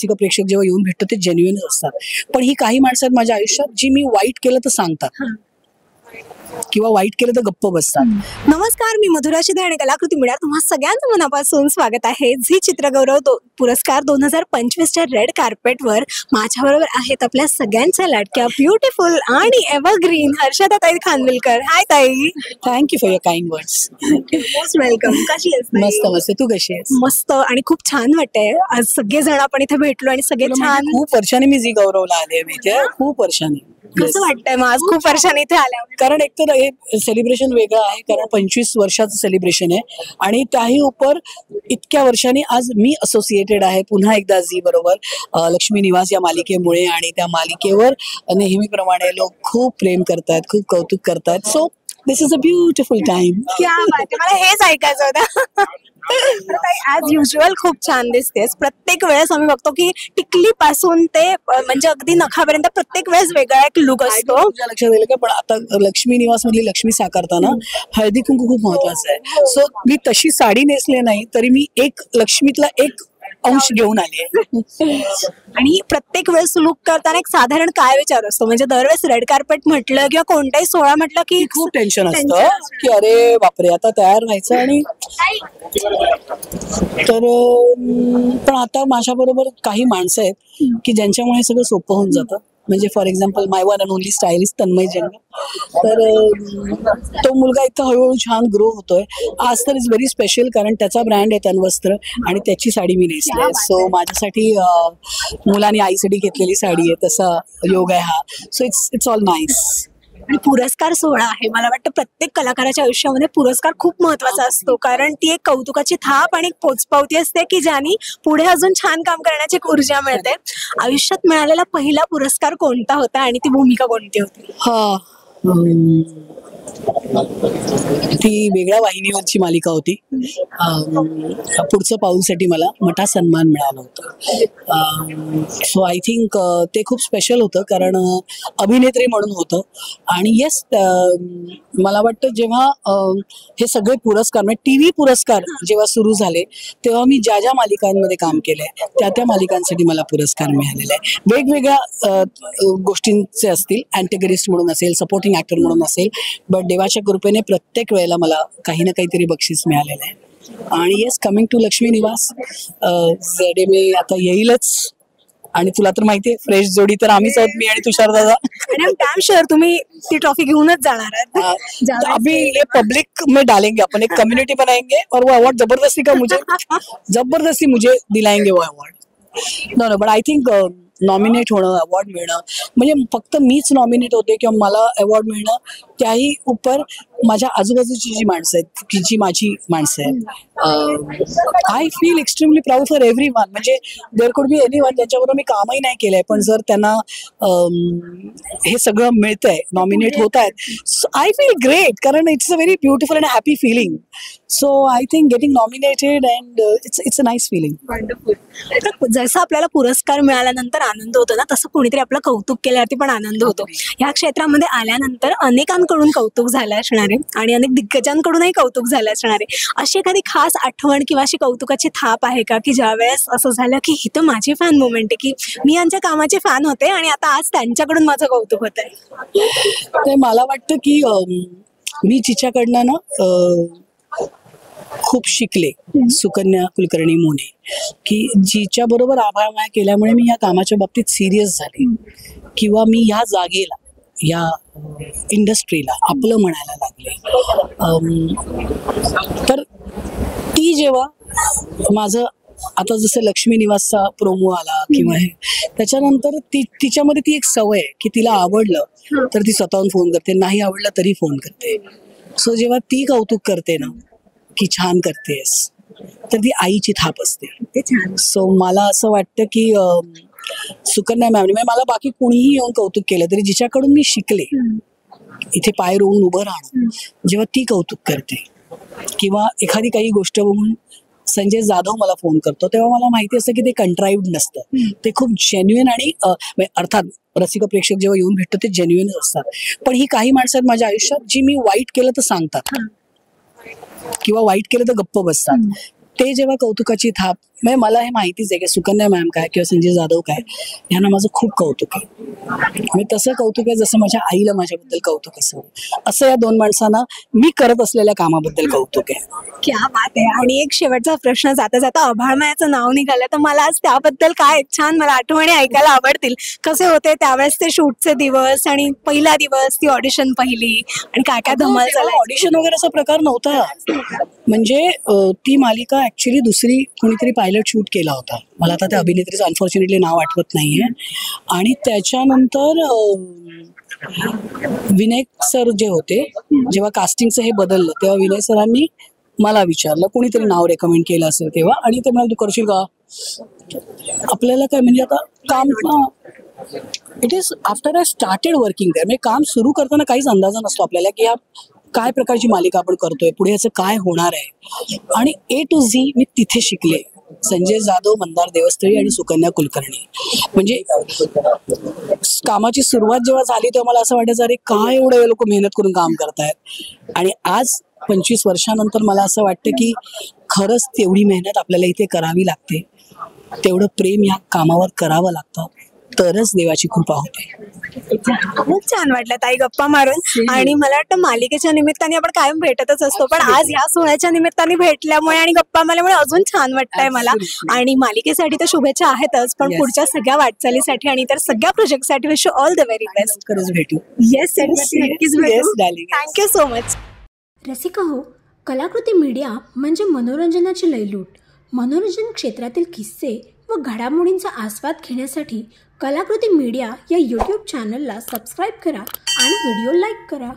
रसिक प्रेक्षक जेव्हा येऊन भेटतो ते जेन्युइन असतात. पण ही काही माणसं आहेत माझ्या आयुष्यात जी मी वाईट केलं तर सांगतात किंवा वाईट केलं तर गप्प बसतात. नमस्कार, मी मधुरा शिंदे आणि कलाकृती मीडिया तुम्हा सगळ्यांचं मनापासून स्वागत आहे. झी चित्रगौरव पुरस्कार 2025च्या रेड कार्पेटवर माझ्याबरोबर आहेत आपल्या सगळ्यांच्या लाडक्या ब्युटिफुल आणि एव्हरग्रीन हर्षदाताई खानविलकर. हाय ताई. Thank you for your kind words. Most welcome. कशी आहेस? मस्त मस्त. तू कशी आहेस? मस्त. आणि खूप छान वाटतंय आज सगळेजण आपण इथे भेटलो आणि सगळे छान. खूप वर्षांनी मी झी गौरवला आले. मी खूप वर्षांनी. कसं वाटतंय मग आज खूप वर्षांनी इथे आल्यावर? कारण एक तर हे सेलिब्रेशन वेगळं आहे, कारण 25 वर्षाचं सेलिब्रेशन आहे आणि त्याही उपर इतक्या वर्षांनी आज मी असोसिएटेड आहे पुन्हा एकदा झी बरोबर लक्ष्मी निवास या मालिकेमुळे. आणि त्या मालिकेवर नेहमीप्रमाणे लोक खूप प्रेम करतात, खूप कौतुक करतात. So this is a beautiful time. क्या बात आहे. मला हेच ऐकायचं होतं. ऍज युजल खूप छान दिसतेस. प्रत्येक वेळेस आम्ही बघतो की टिकली पासून ते म्हणजे अगदी नखापर्यंत प्रत्येक वेळेस वेगळा एक लुक असतो. लक्षात येईल का? पण आता लक्ष्मी निवास मधली लक्ष्मी साकारताना हळदी कुंकू खूप महत्वाचं आहे. सो मी तशी साडी नेसले नाही तरी मी एक लक्ष्मीतला एक अंश घेऊन आले. आणि प्रत्येक वेळेस लुक करताना एक साधारण काय विचार असतो? म्हणजे दरवेळेस रेड कार्पेट म्हटलं किंवा कोणताही सोहळा म्हटलं की खूप टेन्शन असतं की अरे बापरे आता तयार व्हायचं. आणि तर पण आता माझ्या बरोबर काही माणसं आहेत की ज्यांच्यामुळे सगळं सोपं होऊन जातं. म्हणजे for example my one and only stylist Tanmay Jang. तर तो मुलगा इतका हळूहळू छान ग्रो होतोय. आज तर इज व्हेरी स्पेशल कारण त्याचा ब्रँड आहे तन्वस्त्र आणि त्याची साडी मी नेसली आहे. सो माझ्यासाठी मुलांनी आईसाठी घेतलेली साडी आहे तसा योग आहे हा. So it's all nice. आणि पुरस्कार सोहळा आहे. मला वाटतं प्रत्येक कलाकाराच्या आयुष्यामध्ये पुरस्कार खूप महत्वाचा असतो कारण ती एक कौतुकाची थाप आणि एक पोचपावती असते की ज्याने पुढे अजून छान काम करण्याची एक ऊर्जा मिळते. आयुष्यात मिळालेला पहिला पुरस्कार कोणता होता आणि ती भूमिका कोणती होती? ती वेगळ्या वाहिनीवरची मालिका होती. पुढचं पाऊलसाठी मला मोठा सन्मान मिळाला होता. सो आय थिंक ते खूप स्पेशल होतं कारण अभिनेत्री म्हणून होतं. आणि येस मला वाटतं जेव्हा हे सगळे पुरस्कार म्हणजे टीव्ही पुरस्कार जेव्हा सुरू झाले तेव्हा मी ज्या ज्या मालिकांमध्ये काम केलंय त्या मालिकांसाठी मला पुरस्कार मिळालेला आहे. वेगवेगळ्या गोष्टींचे असतील, अँटेगरिस्ट म्हणून असेल, सपोर्टिंग ऍक्टर म्हणून असेल, बट देवाच्या कृपेने प्रत्येक वेळेला मला काही ना काहीतरी बक्षीस मिळालेलं आहे. आणि येस, कमिंग टू लक्ष्मी निवास जेडे मी आता येईलच. आणि तुला तर माहितीये फ्रेश जोडी तर आम्हीच आहोत, मी आणि तुषार दादा. आणि तुम्ही ती ट्रॉफी घेऊनच जाणार आहात. अभी ये पब्लिक में डालेंगे, अपन एक कम्युनिटी बनाएंगे और वो अवार्ड जबरदस्ती मुझे दिलाएंगे वो award. No but I think nominate होणं, अवॉर्ड मिळणं म्हणजे फक्त मीच नॉमिनेट होते किंवा मला अवॉर्ड मिळणं, त्याही उपर माझ्या आजूबाजूची जी माणसं आहेत की जी माझी माणसं आहेत, I feel extremely proud for every one. म्हणजे there could be any one ज्यांच्याबरोबर मी कामही नाही केलंय पण जर त्यांना हे सगळं मिळतंय, नॉमिनेट होत आहेत, आय फील ग्रेट कारण it's a very beautiful and happy feeling. So I think getting nominated and it's a nice feeling. Wonderful. जसं आपल्याला पुरस्कार मिळाल्यानंतर आनंद होतो ना, तसं कोणीतरी आपलं कौतुक केल्यावरती पण आनंद होतो. ह्या क्षेत्रामध्ये आल्यानंतर अनेकांकडून कौतुक झालं असणार आहे आणि अनेक दिग्गजांकडूनही कौतुक झालं असणार आहे. अशी एखादी खास आठवण किंवा अशी कौतुकाची थाप आहे का की ज्यावेळेस असं झालं की ही तर माझी फॅन मोमेंट आहे, की मी यांच्या कामाचे फॅन होते आणि आता आज त्यांच्याकडून माझं कौतुक होत आहे? ते मला वाटतं की मी तिच्याकडनं ना खूप शिकले. सुकन्या कुलकर्णी मोने, की जिच्या बरोबर आभाळमाया केल्यामुळे मी या कामाच्या बाबतीत सिरियस झाले किंवा मी या जागेला, या इंडस्ट्रीला आपलं म्हणायला लागले. तर ती जेव्हा माझं आता जसं लक्ष्मी निवासचा प्रोमो आला किंवा हे, त्याच्यानंतर तिच्यामध्ये ती एक सवय आहे की तिला आवडलं तर ती स्वतःहून फोन करते, नाही आवडलं तरी फोन करते. सो जेव्हा ती कौतुक करते ना की छान करतेस, तर ती आईची थाप असते. सो मला असं वाटतं की सुकन्या मॅमने म्हणजे मला बाकी कुणीही येऊन कौतुक केलं तरी जिच्याकडून मी शिकले इथे पाय रोवून उभं राहणं, जेव्हा ती कौतुक करते किंवा एखादी काही गोष्ट बघून संजय जाधव मला फोन करतो तेव्हा मला माहिती असतं की ते कंट्राईव्ड नसतं, ते खूप जेन्युइन आणि अर्थात रसिक प्रेक्षक जेव्हा येऊन भेटतो ते जेन्युइन असतात. पण ही काही माणसं आहेत माझ्या आयुष्यात जी मी वाईट केलं तर सांगतात किंवा वाईट केलं तर गप्प बसतात. ते जेव्हा कौतुकाची थाप म्हणजे मला हे माहितीच आहे की सुकन्या मॅम काय किंवा संजय जाधव काय, यांना माझं खूप कौतुक आहे. मी तसं कौतुक आहे जसं माझ्या आईला माझ्याबद्दल कौतुक असं या दोन माणसांना मी करत असलेल्या कामाबद्दल कौतुक आहे. क्या बात आहे. आणि एक शेवटचा प्रश्न, जाता जाता आभाळमायाचं नाव निघालं तर मला आज त्याबद्दल काय छान मला आठवणी ऐकायला आवडतील. कसे होते त्यावेळेस ते शूटचे दिवस आणि पहिला दिवस, ती ऑडिशन पहिली आणि काय काय धमाल झाला. ऑडिशन वगैरेचा प्रकार नव्हता. म्हणजे ती मालिका ऍक्च्युली दुसरी कोणीतरी पायलट शूट केला होता. मला आता त्या अभिनेत्रीचं अनफॉर्च्युनेटली नाव आठवत नाहीये. आणि त्याच्यानंतर विनय सर जे होते, जेव्हा कास्टिंगचं हे बदललं तेव्हा विनय सरांनी मला विचारलं, कोणीतरी नाव रेकमेंड केलं असेल तेव्हा, आणि ते म्हणाले तू करशील का. आपल्याला काय म्हणजे आता काम, it is after I started working there, म्हणजे काम सुरू करताना काहीच अंदाजा नसतो आपल्याला की या काय प्रकारची मालिका आपण करतोय, पुढे याचं काय होणार आहे. आणि A to Z मी तिथे शिकले. संजय जाधव, मंदार देवस्थळी आणि सुकन्या कुलकर्णी. म्हणजे कामाची सुरुवात जेव्हा झाली तेव्हा मला असं वाटायचं अरे काय एवढं लोक मेहनत करून काम करतायत. आणि आज 25 वर्षानंतर मला असं वाटतं की खरंच तेवढी मेहनत आपल्याला इथे करावी लागते, तेवढं प्रेम या कामावर करावं लागतं, तरच देवाची कृपा होते. खूप छान वाटलं ताई गप्पा मारून. आणि मला वाटतं मालिकेच्या निमित्ताने आपण कायम भेटतच असतो, पण आज ह्या सोहळ्याच्या निमित्ताने भेटल्यामुळे आणि गप्पा मारल्यामुळे अजून छान वाटतंय मला. आणि मालिकेसाठी तर शुभेच्छा आहेतच, पण पुढच्या सगळ्या वाटचालीसाठी आणि इतर सगळ्या प्रोजेक्टसाठी wish you all the very best. खरंच भेटू. येस, नक्कीच भेटू. Thank you so much. रसिका हो, कलाकृती मीडिया म्हणजे मनोरंजनाची लयलूट. मनोरंजन क्षेत्रातील किस्से व घडामोडींचा आस्वाद घेण्यासाठी कलाकृती मीडिया या यूट्यूब चॅनलला सबस्क्राईब करा आणि व्हिडिओ लाईक करा.